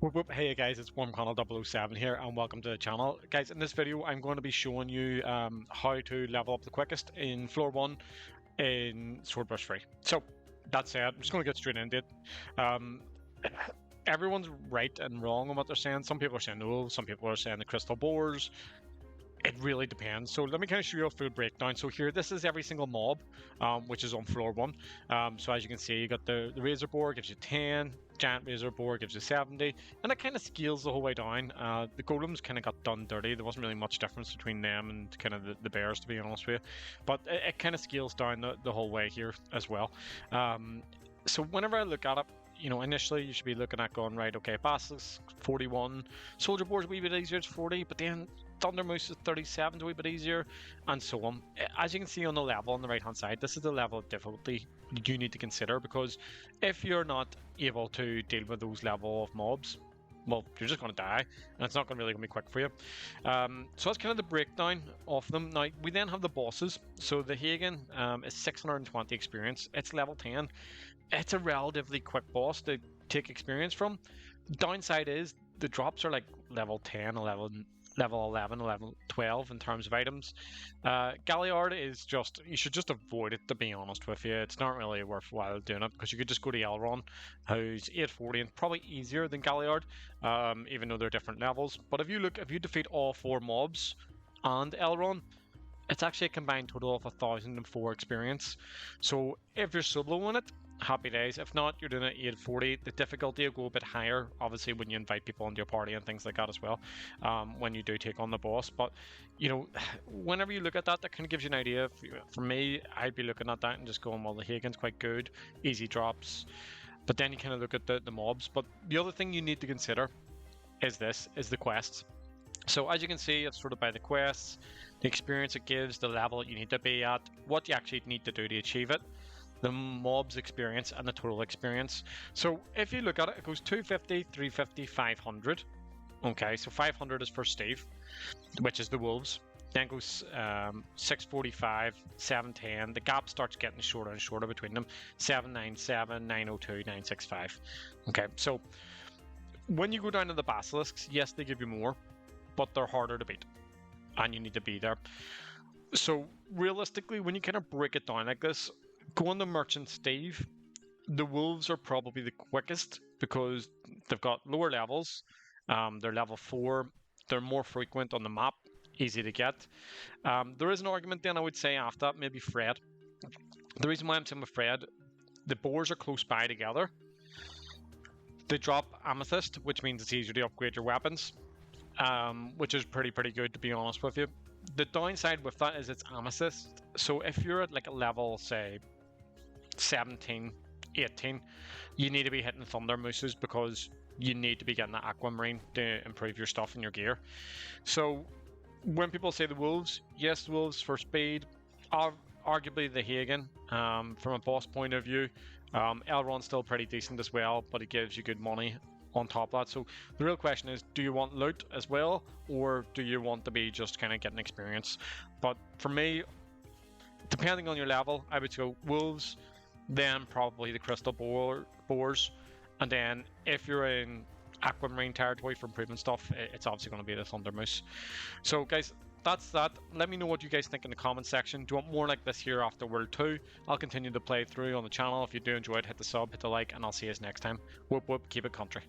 Whoop whoop. Hey guys, it's WarmConnell007 here, and welcome to the channel. Guys, in this video, I'm going to be showing you how to level up the quickest in Floor 1 in Swordburst 3. So, that said, I'm just going to get straight into it. Everyone's right and wrong on what they're saying. Some people are saying no, some people are saying the crystal boars. It really depends. So let me kind of show you a full breakdown. So here, this is every single mob, which is on floor 1. So as you can see, you got the razor boar gives you 10, giant razor boar gives you 70, and it kind of scales the whole way down. The golems kind of got done dirty. There wasn't really much difference between them and kind of the bears, to be honest with you. But it kind of scales down the whole way here as well. So whenever I look at it, you know, initially you should be looking at going, right, okay, Basilisk 41, Soldier Boar's a wee bit easier, it's 40, but then Thunder Moose is 37, it's a wee bit easier, and so on. As you can see on the level on the right hand side, this is the level of difficulty you need to consider, because if you're not able to deal with those level of mobs, well, you're just going to die, and it's not going to really be quick for you. So that's kind of the breakdown of them. Now, we then have the bosses. So the Hagen is 620 experience. It's level 10. It's a relatively quick boss to take experience from. Downside is the drops are like level 10, level 11, level 12 in terms of items. Galliard is just, you should just avoid it, to be honest with you. It's not really worthwhile doing it, because you could just go to Elrond, who's 840 and probably easier than Galliard, even though they're different levels. But if you defeat all 4 mobs and Elrond, it's actually a combined total of 1004 experience. So if you're soloing it, happy days. If not, you're doing it 840. The difficulty will go a bit higher, obviously, when you invite people into your party and things like that as well, when you do take on the boss. But, you know, whenever you look at that, that kind of gives you an idea. For me, I'd be looking at that and just going, well, the Hagen's quite good, easy drops. But then you kind of look at the mobs. But the other thing you need to consider is the quests. So as you can see, it's sort of by the quests, the experience it gives, the level you need to be at, what you actually need to do to achieve it, the mob's experience, and the total experience. So if you look at it, it goes 250, 350, 500. Okay, so 500 is for Steve, which is the wolves. Then goes 645, 710. The gap starts getting shorter and shorter between them. 797, 902, 965. Okay, so when you go down to the basilisks, yes, they give you more, but they're harder to beat, and you need to be there. So realistically, when you kind of break it down like this, going to Merchant Steve, the wolves are probably the quickest because they've got lower levels. They're level 4. They're more frequent on the map, easy to get. There is an argument then, I would say, after that, maybe Fred. The reason why I'm saying with Fred, the boars are close by together. They drop Amethyst, which means it's easier to upgrade your weapons, which is pretty good, to be honest with you. The downside with that is it's Amethyst. So if you're at like a level, say, 17, 18, you need to be hitting Thunder Mooses, because you need to be getting the Aquamarine to improve your stuff and your gear. So when people say the wolves, yes, the wolves for speed, are arguably the Hagen. From a boss point of view, Elrond's still pretty decent as well, but it gives you good money on top of that. So the real question is, do you want loot as well, or do you want to be just kind of getting experience? But for me, depending on your level, I would go wolves, then probably the crystal boars, and then if you're in Aquamarine territory for improving stuff, it's obviously going to be the Thunder Moose. So guys, that's that. Let me know what you guys think in the comment section. Do you want more like this here after World 2? I'll continue to play through on the channel. If you do enjoy it, hit the sub, hit the like, and I'll see you next time. Whoop whoop, keep it country.